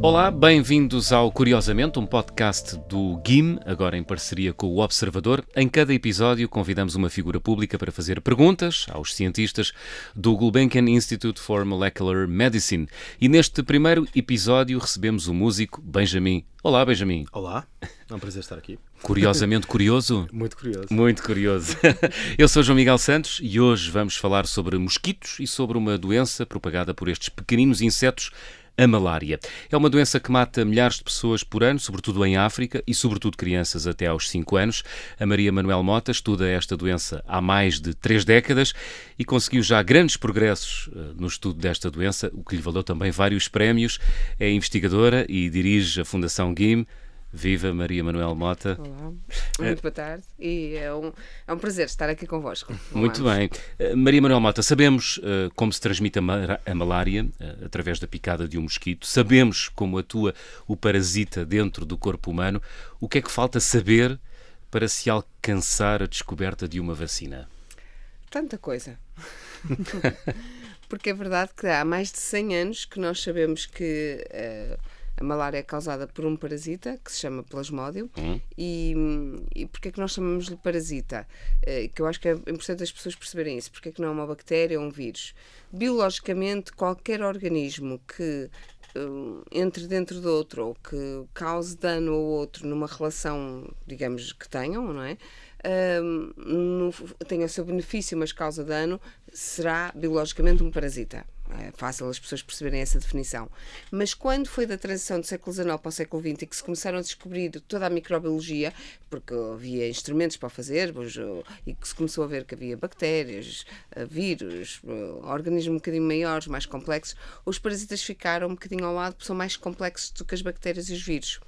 Olá, bem-vindos ao Curiosamente, um podcast do GIM, agora em parceria com o Observador. Em cada episódio convidamos uma figura pública para fazer perguntas aos cientistas do Gulbenkian Institute for Molecular Medicine. E neste primeiro episódio recebemos o músico Benjamin. Olá, Benjamin. Olá, é um prazer estar aqui. Curiosamente curioso? Muito curioso. Muito curioso. Eu sou João Miguel Santos e hoje vamos falar sobre mosquitos e sobre uma doença propagada por estes pequeninos insetos, a malária. É uma doença que mata milhares de pessoas por ano, sobretudo em África e sobretudo crianças até aos 5 anos. A Maria Manuel Mota estuda esta doença há mais de 3 décadas e conseguiu já grandes progressos no estudo desta doença, o que lhe valeu também vários prémios. É investigadora e dirige a Fundação GIM. Viva Maria Manuel Mota. Olá, muito boa tarde e é um prazer estar aqui convosco. Muito bem. Maria Manuel Mota, sabemos como se transmite a malária através da picada de um mosquito, sabemos como atua o parasita dentro do corpo humano. O que é que falta saber para se alcançar a descoberta de uma vacina? Tanta coisa. Porque é verdade que há mais de 100 anos que nós sabemos que a malária é causada por um parasita que se chama Plasmodium. E porquê é que nós chamamos-lhe parasita? Que eu acho que é importante as pessoas perceberem isso. Porque é que não é uma bactéria ou um vírus? Biologicamente, qualquer organismo que entre dentro do outro ou que cause dano ao outro numa relação, digamos, que tenham, não é? Tem o seu benefício, mas causa dano, será biologicamente um parasita. É fácil as pessoas perceberem essa definição. Mas quando foi da transição do século XIX para o século XX e que se começaram a descobrir toda a microbiologia, porque havia instrumentos para o fazer, e que se começou a ver que havia bactérias, vírus, organismos um bocadinho maiores, mais complexos, os parasitas ficaram um bocadinho ao lado, porque são mais complexos do que as bactérias e os vírus.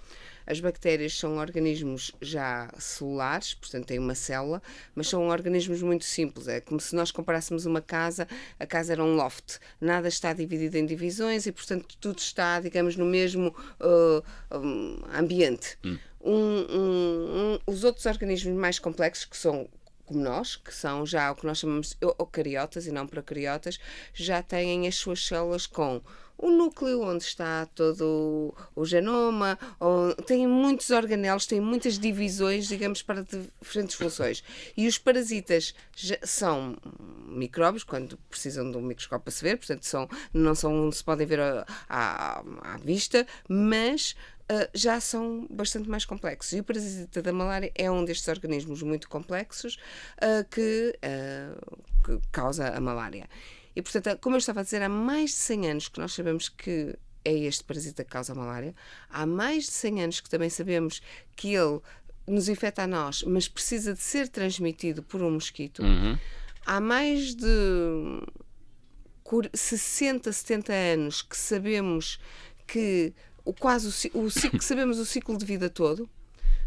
As bactérias são organismos já celulares, portanto têm uma célula, mas são organismos muito simples. É como se nós comparássemos uma casa, a casa era um loft. Nada está dividido em divisões e, portanto, tudo está, digamos, no mesmo ambiente. Os outros organismos mais complexos, que são como nós, que são já o que nós chamamos de eucariotas e não procariotas, já têm as suas células com o núcleo onde está todo o genoma, têm muitos organelos, têm muitas divisões, digamos, para diferentes funções. E os parasitas são micróbios, quando precisam de um microscópio para se ver, portanto não se podem ver à vista, mas já são bastante mais complexos. E o parasita da malária é um destes organismos muito complexos que causa a malária. E, portanto, como eu estava a dizer, há mais de 100 anos que nós sabemos que é este parasita que causa a malária. Há mais de 100 anos que também sabemos que ele nos infecta a nós, mas precisa de ser transmitido por um mosquito. Há mais de 60, 70 anos que sabemos que sabemos o ciclo de vida todo.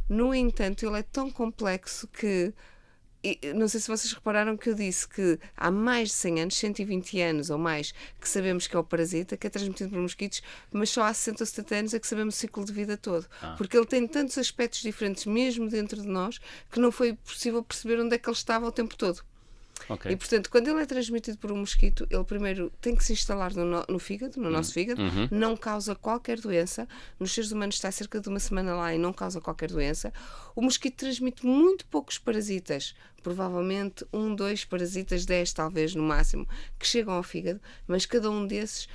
No entanto, ele é tão complexo que não sei se vocês repararam que eu disse que há mais de 100 anos, 120 anos ou mais, que sabemos que é o parasita, que é transmitido por mosquitos, mas só há 60 ou 70 anos é que sabemos o ciclo de vida todo. Porque ele tem tantos aspectos diferentes, mesmo dentro de nós, que não foi possível perceber onde é que ele estava o tempo todo. Okay. E, portanto, quando ele é transmitido por um mosquito, ele primeiro tem que se instalar no fígado, no nosso fígado, não causa qualquer doença. Nos seres humanos está cerca de uma semana lá e não causa qualquer doença. O mosquito transmite muito poucos parasitas, provavelmente 2 parasitas, 10 talvez no máximo, que chegam ao fígado, mas cada um desses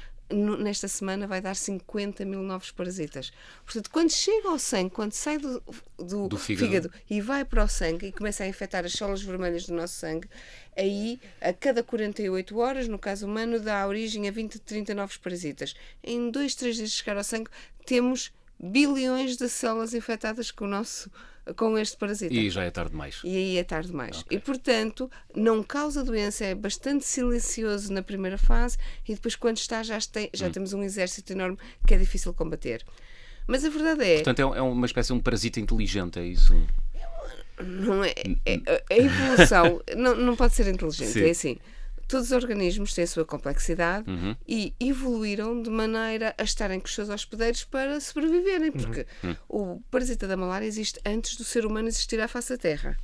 nesta semana vai dar 50 mil novos parasitas. Portanto, quando chega ao sangue, quando sai do fígado e vai para o sangue e começa a infectar as células vermelhas do nosso sangue, aí, a cada 48 horas, no caso humano, dá origem a 20 a 30 novos parasitas. Em 2, 3 dias de chegar ao sangue, temos bilhões de células infectadas com este parasita. E já é tarde demais. E aí é tarde demais. Okay. E, portanto, não causa doença, é bastante silencioso na primeira fase e depois, quando está, já temos um exército enorme que é difícil combater. Mas a verdade é... Portanto, é uma espécie de um parasita inteligente, é isso? Não é. A evolução não pode ser inteligente. Sim. É assim. Todos os organismos têm a sua complexidade e evoluíram de maneira a estarem com os seus hospedeiros para sobreviverem, porque o parasita da malária existe antes do ser humano existir à face da Terra.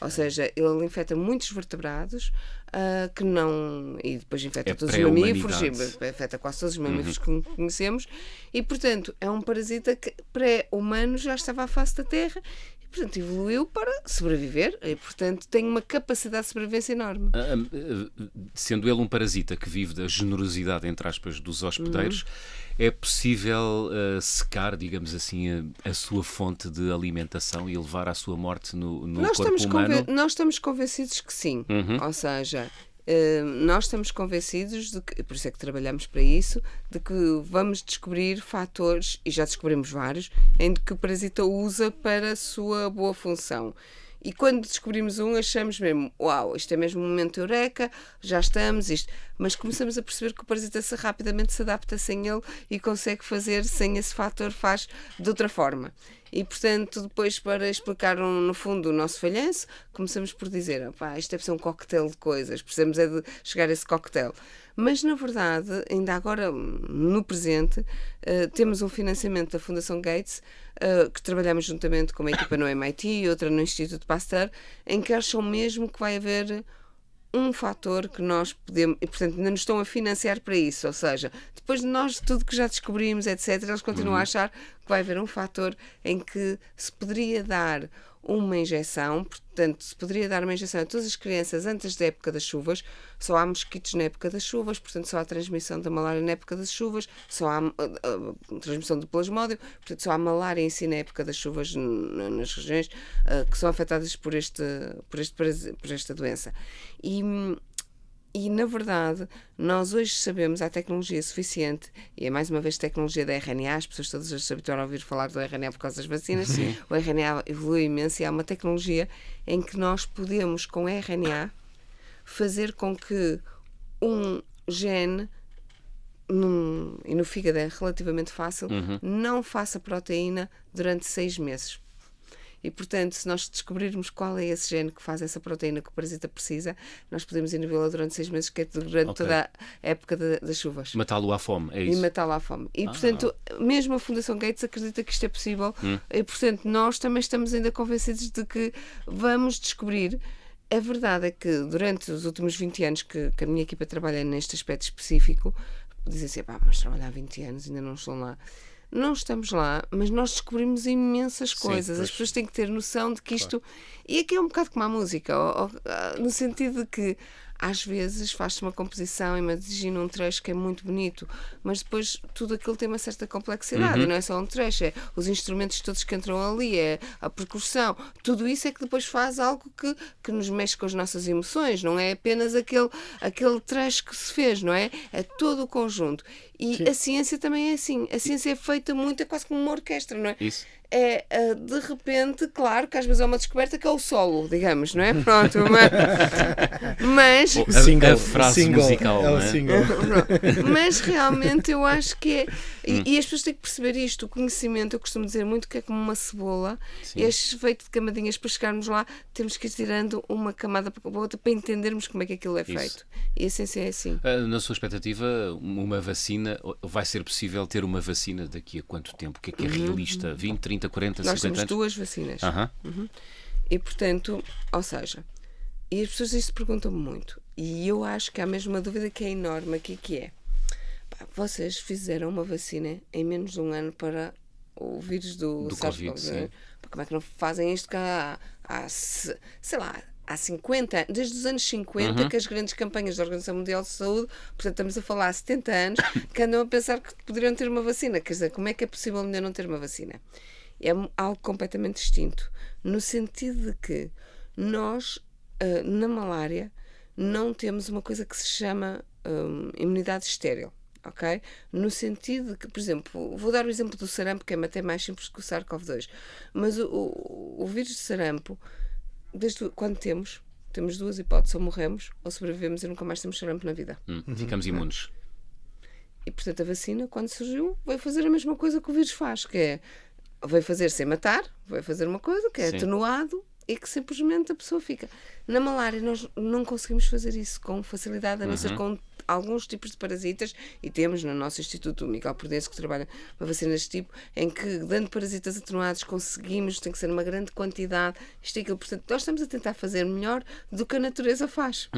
Ou seja, ele infecta muitos vertebrados que não... E depois infecta todos os mamíferos, infecta quase todos os mamíferos que conhecemos. E, portanto, é um parasita que pré-humano já estava à face da Terra e, portanto, evoluiu para sobreviver e, portanto, tem uma capacidade de sobrevivência enorme. Sendo ele um parasita que vive da generosidade, entre aspas, dos hospedeiros, é possível secar, digamos assim, a sua fonte de alimentação e levar à sua morte no corpo humano? Nós estamos convencidos que sim. Ou seja, nós estamos convencidos, de que, por isso é que trabalhamos para isso, de que vamos descobrir fatores, e já descobrimos vários, em que o parasita usa para a sua boa função. E quando descobrimos um, achamos mesmo, uau, isto é mesmo um momento eureka, já estamos, isto. Mas começamos a perceber que o parasita rapidamente se adapta sem ele e consegue fazer sem esse fator, faz de outra forma. E, portanto, depois, para explicar, no fundo, o nosso falhanço, começamos por dizer, isto deve ser um coquetel de coisas, precisamos é de chegar a esse coquetel. Mas, na verdade, ainda agora, no presente, temos um financiamento da Fundação Gates, que trabalhamos juntamente com uma equipa no MIT e outra no Instituto Pasteur, em que acham mesmo que vai haver um fator que nós podemos, e portanto ainda nos estão a financiar para isso, ou seja, depois de nós tudo que já descobrimos, etc., eles continuam a achar que vai haver um fator em que se poderia dar uma injeção, portanto, se poderia dar uma injeção a todas as crianças antes da época das chuvas. Só há mosquitos na época das chuvas, portanto, só há transmissão da malária na época das chuvas, só há transmissão do plasmódio, portanto, só há malária em si na época das chuvas nas regiões que são afetadas por esta doença. E, na verdade, nós hoje sabemos, há tecnologia suficiente, e é mais uma vez tecnologia da RNA, as pessoas todas se habituaram a ouvir falar do RNA por causa das vacinas. Sim. O RNA evoluiu imenso e há uma tecnologia em que nós podemos, com RNA, fazer com que um gene, e no fígado é relativamente fácil, não faça proteína durante 6 meses. E, portanto, se nós descobrirmos qual é esse gene que faz essa proteína que o parasita precisa, nós podemos inibi-la durante 6 meses, que é durante toda a época das chuvas. Matá-lo à fome, é isso? E matá-lo à fome. E, portanto, mesmo a Fundação Gates acredita que isto é possível. E, portanto, nós também estamos ainda convencidos de que vamos descobrir. A verdade é que, durante os últimos 20 anos que a minha equipa trabalha neste aspecto específico, dizem assim, vamos trabalhar há 20 anos, ainda não estão lá. Não estamos lá, mas nós descobrimos imensas coisas. As pessoas têm que ter noção de que isto... Claro. E aqui é um bocado como a música, no sentido de que às vezes faz-se uma composição, imagina um trecho que é muito bonito, mas depois tudo aquilo tem uma certa complexidade, e não é só um trecho, é os instrumentos todos que entram ali, é a percussão, tudo isso é que depois faz algo que nos mexe com as nossas emoções, não é apenas aquele trecho que se fez, não é? É todo o conjunto. E sim, a ciência também é assim, a ciência é feita muito, é quase como uma orquestra, não é? Isso. De repente, claro que às vezes é uma descoberta que é o solo, digamos, não é? Pronto, mas a frase musical, não é? Mas realmente eu acho que é. E as pessoas têm que perceber isto. O conhecimento, eu costumo dizer muito que é como uma cebola, é feito de camadinhas. Para chegarmos lá, temos que ir tirando uma camada para a outra para entendermos como é que aquilo é feito. E a ciência é assim. Na sua expectativa, uma vacina, vai ser possível ter uma vacina daqui a quanto tempo? O que é realista? 20, 30, 40, 50 anos? Nós temos 2 vacinas. E, portanto, ou seja, e as pessoas isto perguntam-me muito. E eu acho que há mesmo uma dúvida que é enorme aqui, que é: vocês fizeram uma vacina em menos de um ano para o vírus do Covid, como é que não fazem isto que sei lá, há 50 anos, desde os anos 50, que as grandes campanhas da Organização Mundial de Saúde, portanto estamos a falar há 70 anos, que andam a pensar que poderiam ter uma vacina. Quer dizer, como é que é possível ainda não ter uma vacina? É algo completamente distinto, no sentido de que nós, na malária, não temos uma coisa que se chama imunidade estéril. Okay? No sentido de que, por exemplo, vou dar o exemplo do sarampo, que é até mais simples que o SARS-CoV-2, mas o vírus de sarampo, desde quando temos 2 hipóteses: ou morremos ou sobrevivemos e nunca mais temos sarampo na vida. Ficamos imunes. E, portanto, a vacina, quando surgiu, vai fazer a mesma coisa que o vírus faz, que é, vai fazer sem matar, vai fazer uma coisa que é atenuado e que simplesmente a pessoa fica. Na malária nós não conseguimos fazer isso com facilidade, a não ser com alguns tipos de parasitas, e temos no nosso Instituto Miguel Prudêncio, que trabalha uma vacina deste tipo, em que, dando parasitas atenuados, conseguimos, tem que ser uma grande quantidade, isto e aquilo. Portanto, nós estamos a tentar fazer melhor do que a natureza faz.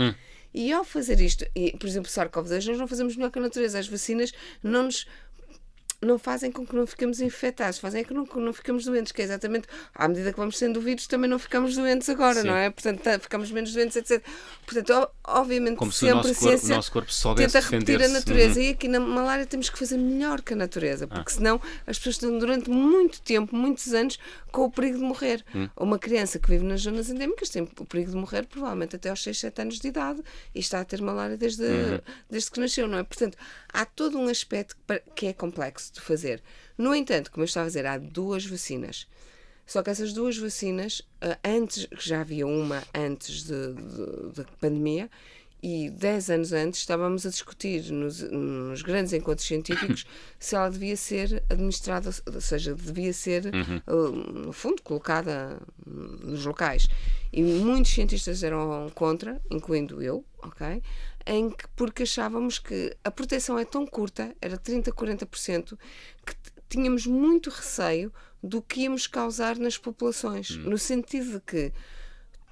E ao fazer isto, por exemplo, SARS-CoV-2, nós não fazemos melhor que a natureza. As vacinas não fazem com que não ficamos infectados, fazem com que não ficamos doentes, que é exatamente, à medida que vamos sendo vírus, também não ficamos doentes agora, Sim. não é? Portanto, ficamos menos doentes, etc. Portanto, obviamente, Como se sempre o nosso corpo soubesse tenta repetir a defender-se. natureza. E aqui na malária temos que fazer melhor que a natureza, porque senão as pessoas estão durante muito tempo, muitos anos, com o perigo de morrer. Uma criança que vive nas zonas endémicas tem o perigo de morrer provavelmente até aos 6, 7 anos de idade e está a ter malária desde que nasceu, não é? Portanto, há todo um aspecto que é complexo de fazer. No entanto, como eu estava a dizer, há 2 vacinas. Só que essas 2 vacinas, antes, já havia uma antes da pandemia, e 10 anos antes estávamos a discutir nos grandes encontros científicos se ela devia ser administrada, ou seja, devia ser, no fundo, colocada nos locais. E muitos cientistas eram contra, incluindo eu, ok? Porque achávamos que a proteção é tão curta, era 30%, 40%, que tínhamos muito receio do que íamos causar nas populações, no sentido de que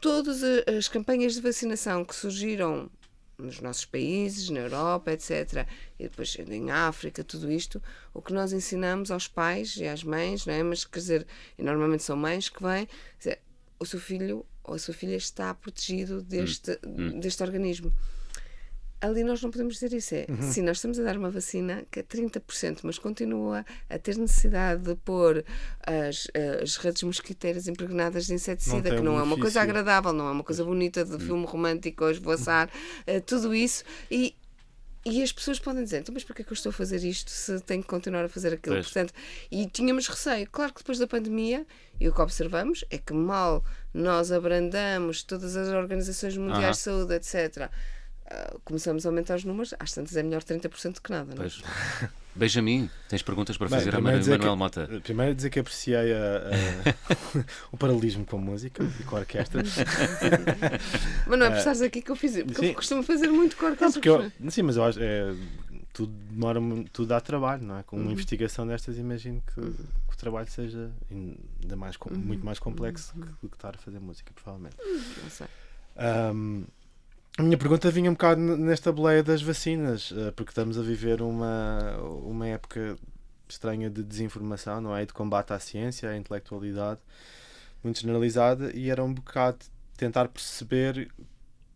todas as campanhas de vacinação que surgiram nos nossos países, na Europa, etc., e depois em África, tudo isto, o que nós ensinamos aos pais e às mães, não é? Mas, quer dizer, e normalmente são mães que vêm dizer, o seu filho ou a sua filha está protegido deste organismo. Ali nós não podemos dizer isso. Sim, nós estamos a dar uma vacina que é 30%, mas continua a ter necessidade de pôr as redes mosquiteiras impregnadas de inseticida, que não é uma coisa agradável, não é uma coisa bonita de filme romântico, a esvoaçar, tudo isso. E as pessoas podem dizer, então, mas porquê é que eu estou a fazer isto se tenho que continuar a fazer aquilo? Portanto, e tínhamos receio. Claro que depois da pandemia, e o que observamos é que mal nós abrandamos todas as organizações mundiais de saúde, etc., começamos a aumentar os números, às tantas é melhor 30% que nada, não é? Benjamin, tens perguntas para fazer a Manuel Mota? Primeiro dizer que apreciei o paralelismo com a música e com a orquestra. Mas não é por estares aqui que eu fiz, porque eu costumo fazer muito com a orquestra. Sim, mas eu acho tudo demora, tudo dá trabalho, não é? Com uma investigação destas, imagino que o trabalho seja ainda mais, muito mais complexo do que estar a fazer música, provavelmente. Não sei. A minha pergunta vinha um bocado nesta boleia das vacinas, porque estamos a viver uma época estranha de desinformação, não é? E de combate à ciência, à intelectualidade, muito generalizada, e era um bocado tentar perceber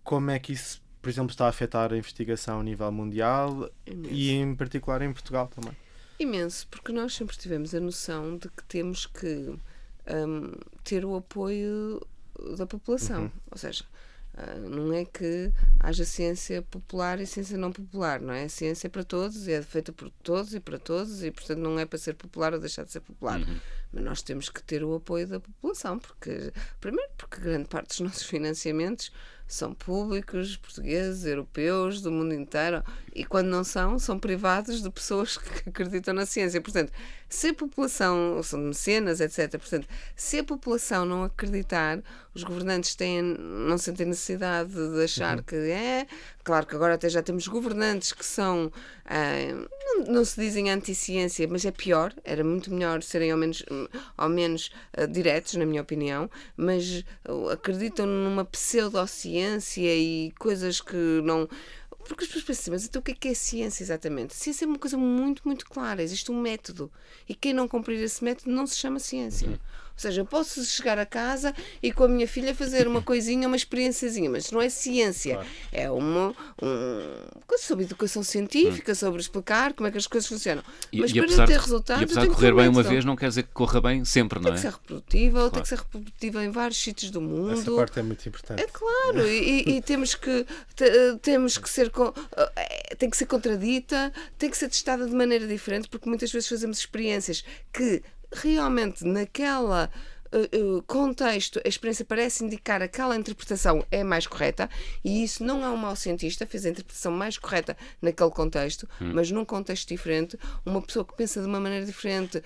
como é que isso, por exemplo, está a afetar a investigação a nível mundial e em particular em Portugal também. Imenso, porque nós sempre tivemos a noção de que temos que ter o apoio da população, ou seja, não é que haja ciência popular e ciência não popular, não é? A ciência é para todos, é feita por todos e para todos e, portanto, não é para ser popular ou deixar de ser popular. Mas nós temos que ter o apoio da população, primeiro porque grande parte dos nossos financiamentos são públicos, portugueses, europeus, do mundo inteiro, e quando não são privados de pessoas que acreditam na ciência. Portanto, se a população, são mecenas, etc., portanto, se a população não acreditar, os governantes não sentem necessidade de achar que claro que agora até já temos governantes que são, não se dizem anti-ciência, mas é pior, era muito melhor serem ao menos diretos, na minha opinião, mas acreditam numa pseudociência e coisas que não... Porque as pessoas pensam assim, mas então o que é ciência exatamente? Ciência é uma coisa muito, muito clara, existe um método, e quem não cumprir esse método não se chama ciência. Ou seja, eu posso chegar a casa e com a minha filha fazer uma coisinha, uma experiênciazinha, mas não é ciência. Claro. É uma coisa sobre educação científica, sobre explicar como é que as coisas funcionam. Mas para eu ter resultados, e apesar de correr bem uma vez, não quer dizer que corra bem sempre, não é? Tem que ser reprodutível, claro. Tem que ser reprodutível em vários sítios do mundo. Essa parte é muito importante. É claro, e temos que ser... tem que ser contradita, tem que ser testada de maneira diferente, porque muitas vezes fazemos experiências que realmente naquela contexto a experiência parece indicar aquela interpretação é mais correta, e isso não é um mau cientista, fez a interpretação mais correta naquele contexto, mas num contexto diferente, uma pessoa que pensa de uma maneira diferente,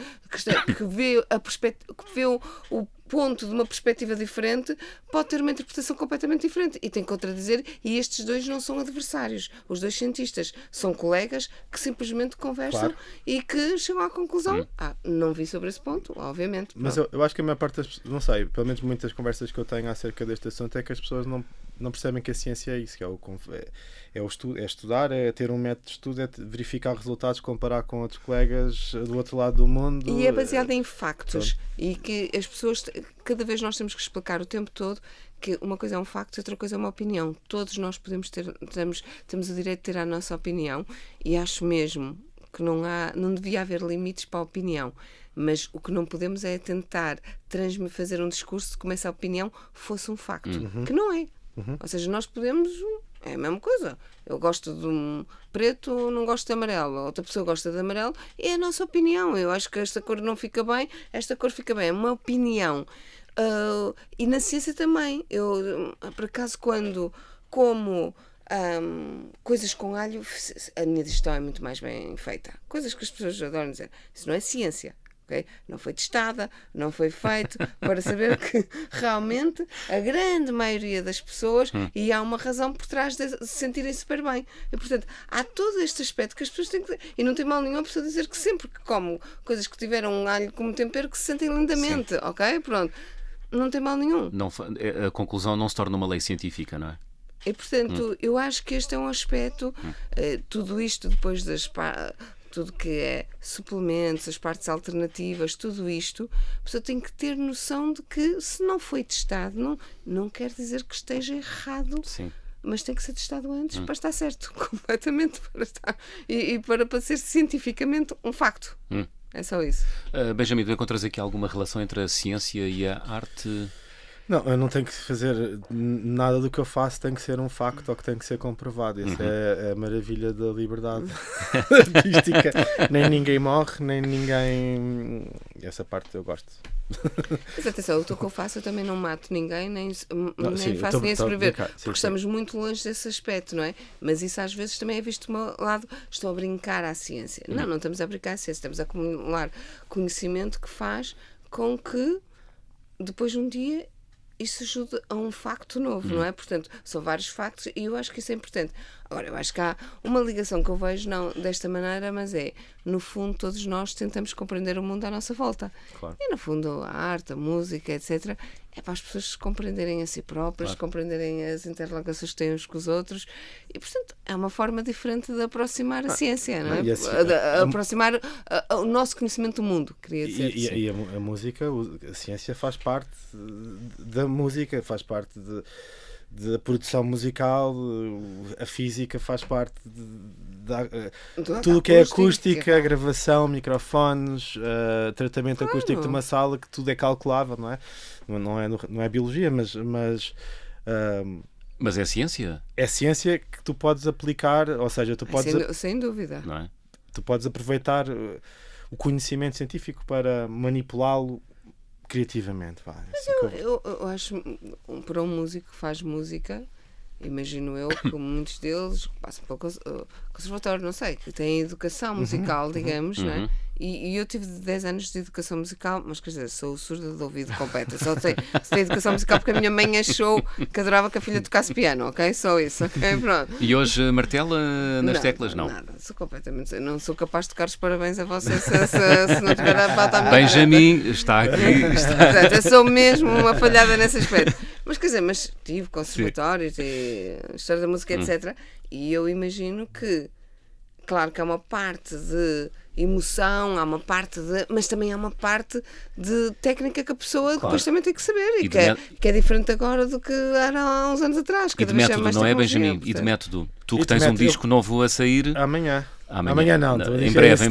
que vê a perspectiva, que vê o ponto, de uma perspectiva diferente, pode ter uma interpretação completamente diferente e tem que contradizer, e estes dois não são adversários. Os dois cientistas são colegas que simplesmente conversam e que chegam à conclusão, não vi sobre esse ponto, obviamente. Mas eu acho que a maior parte das pessoas, não sei, pelo menos muitas conversas que eu tenho acerca deste assunto é que as pessoas não percebem que a ciência é isso, que é o estudo, é estudar, é ter um método de estudo, é verificar resultados, comparar com outros colegas do outro lado do mundo. E é baseado em factos. E que as pessoas, cada vez nós temos que explicar o tempo todo que uma coisa é um facto e outra coisa é uma opinião. Todos nós temos o direito de ter a nossa opinião, e acho mesmo que não devia haver limites para a opinião. Mas o que não podemos é tentar fazer um discurso como se a opinião fosse um facto, que não é. Ou seja, nós podemos... É a mesma coisa. Eu gosto de um preto, não gosto de amarelo. Outra pessoa gosta de amarelo. É a nossa opinião. Eu acho que esta cor não fica bem, esta cor fica bem. É uma opinião. E na ciência também. Eu, por acaso, quando como coisas com alho, a minha digestão é muito mais bem feita. Coisas que as pessoas adoram dizer. Isso não é ciência. Okay? Não foi testada, não foi feito para saber que realmente a grande maioria das pessoas, e há uma razão por trás de se sentirem super bem. E, portanto, há todo este aspecto que as pessoas têm que... E não tem mal nenhum a pessoa dizer que sempre que come coisas que tiveram um alho como tempero que se sentem lindamente, ok? Pronto. Não tem mal nenhum. A conclusão não se torna uma lei científica, não é? E, portanto, eu acho que este é um aspecto, tudo isto depois tudo que é suplementos, as partes alternativas, tudo isto, a pessoa tem que ter noção de que se não foi testado, não quer dizer que esteja errado. Sim. Mas tem que ser testado antes para estar certo, completamente para estar. E para ser cientificamente um facto. É só isso. Benjamin, tu encontras aqui alguma relação entre a ciência e a arte? Não, eu não tenho que fazer nada do que eu faço, tem que ser um facto ou que tem que ser comprovado. Isso é a maravilha da liberdade artística. Nem ninguém morre, nem ninguém... Essa parte eu gosto. Mas atenção, o que eu faço, eu também não mato ninguém, nem sim, faço nem a sobreviver, sim, porque estamos muito longe desse aspecto, não é? Mas isso às vezes também é visto do meu lado, estou a brincar à ciência. Não estamos a brincar à ciência, estamos a acumular conhecimento que faz com que depois de um dia isso ajuda a um facto novo, não é? Portanto, são vários factos e eu acho que isso é importante. Agora, eu acho que há uma ligação que eu vejo não desta maneira, mas no fundo, todos nós tentamos compreender o mundo à nossa volta. Claro. E, no fundo, a arte, a música, etc., é para as pessoas se compreenderem a si próprias, compreenderem as interligações que têm uns com os outros. E, portanto, é uma forma diferente de aproximar a ciência, não é? De aproximar o nosso conhecimento do mundo, queria dizer. E a música, a ciência faz parte da música, faz parte da produção musical, a física faz parte tudo o que é acústica, gravação, microfones, tratamento acústico de uma sala, que tudo é calculável, não é? Não é biologia, mas é ciência? É ciência que tu podes aplicar, ou seja, tu podes... Sem dúvida. Não é? Tu podes aproveitar o conhecimento científico para manipulá-lo criativamente. Mas eu acho, para um músico que faz música, imagino eu que muitos deles passam pelo conservatório, não sei, que têm educação musical, digamos, não é? E eu tive 10 anos de educação musical, mas quer dizer, sou surda de ouvido completo. Só sei educação musical porque a minha mãe achou que adorava que a filha tocasse piano, ok? Só isso, ok? Pronto. E hoje martela nas teclas? Não. Nada, sou completamente. Não sou capaz de tocar os parabéns a você se não tiver a bata à minha Benjamin está aqui. Portanto, eu sou mesmo uma falhada nesse aspecto. Mas quer dizer, tive conservatórios e história da música, etc. E eu imagino que, claro que há uma parte de emoção, há uma parte mas também há uma parte de técnica que a pessoa depois também tem que saber e que é diferente agora do que era há uns anos atrás. E de método, não é, Benjamin? E de método? Tu que tens um disco novo a sair... Amanhã não. Em breve.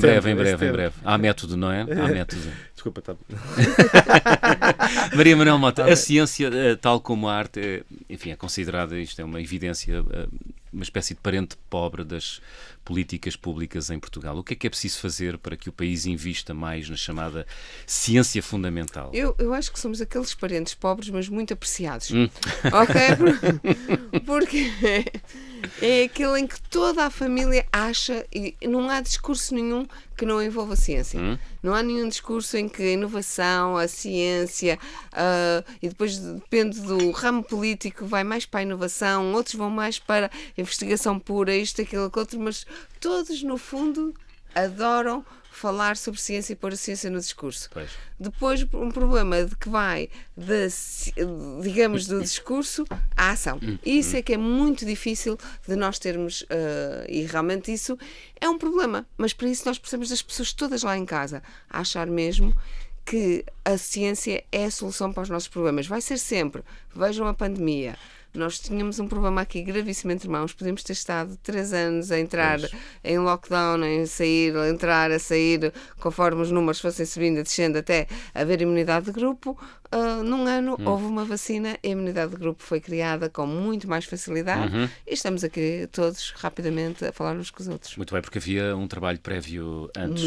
Há método, não é? Há método. Desculpa, tá. Maria Manuel Mota, a ciência, tal como a arte, enfim, é considerada, isto é uma evidência, uma espécie de parente pobre das políticas públicas em Portugal. O que é preciso fazer para que o país invista mais na chamada ciência fundamental? Eu acho que somos aqueles parentes pobres, mas muito apreciados. Ok? Porque é aquele em que toda a família acha, e não há discurso nenhum que não envolva a ciência. Não há nenhum discurso em que a inovação, a ciência, e depois depende do ramo político, vai mais para a inovação, outros vão mais para a investigação pura, isto, aquilo, outro, mas todos, no fundo, adoram falar sobre ciência e pôr a ciência no discurso. Pois. Depois, um problema de que vai, digamos, do discurso à ação. Isso é que é muito difícil de nós termos, e realmente isso é um problema. Mas para isso nós precisamos das pessoas todas lá em casa a achar mesmo que a ciência é a solução para os nossos problemas. Vai ser sempre. Vejam a pandemia. Nós tínhamos um problema aqui gravíssimo entre mãos. Podíamos ter estado 3 anos a entrar em lockdown, em sair, a entrar, a sair, conforme os números fossem subindo e descendo até haver imunidade de grupo. Num ano houve uma vacina, a imunidade de grupo foi criada com muito mais facilidade e estamos aqui todos rapidamente a falar uns com os outros. Muito bem, porque havia um trabalho prévio antes.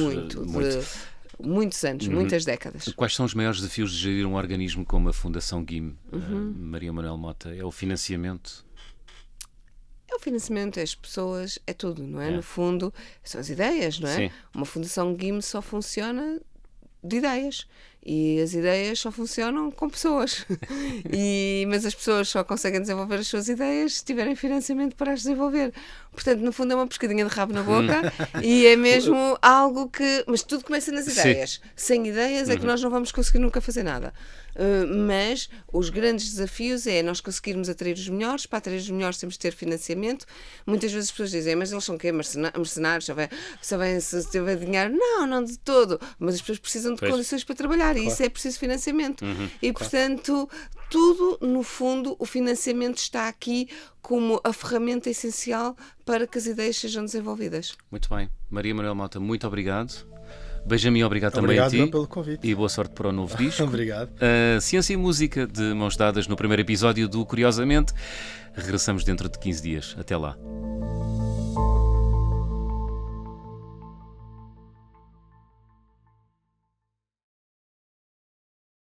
Muitos anos, muitas décadas. Quais são os maiores desafios de gerir um organismo como a Fundação GIM, Maria Manuel Mota? É o financiamento? É o financiamento, é as pessoas, é tudo, não é? No fundo, são as ideias, não é? Sim. Uma Fundação GIM só funciona de ideias. E as ideias só funcionam com pessoas. Mas as pessoas só conseguem desenvolver as suas ideias se tiverem financiamento para as desenvolver. Portanto, no fundo, é uma pescadinha de rabo na boca e é mesmo algo que... Mas tudo começa nas ideias. Sem ideias é que nós não vamos conseguir nunca fazer nada. Mas os grandes desafios é nós conseguirmos atrair os melhores. Para atrair os melhores temos de ter financiamento. Muitas vezes as pessoas dizem, mas eles são o quê? Mercenários? Se tiver dinheiro? Não de todo. Mas as pessoas precisam de condições para trabalhar. E isso é preciso financiamento. E, portanto, tudo, no fundo, o financiamento está aqui como a ferramenta essencial para que as ideias sejam desenvolvidas. Muito bem. Maria Manuel Mota, muito obrigado. Benjamin, obrigado também a ti. Obrigado pelo convite. E boa sorte para o novo disco. Obrigado. Ciência e música de mãos dadas no primeiro episódio do Curiosamente. Regressamos dentro de 15 dias. Até lá.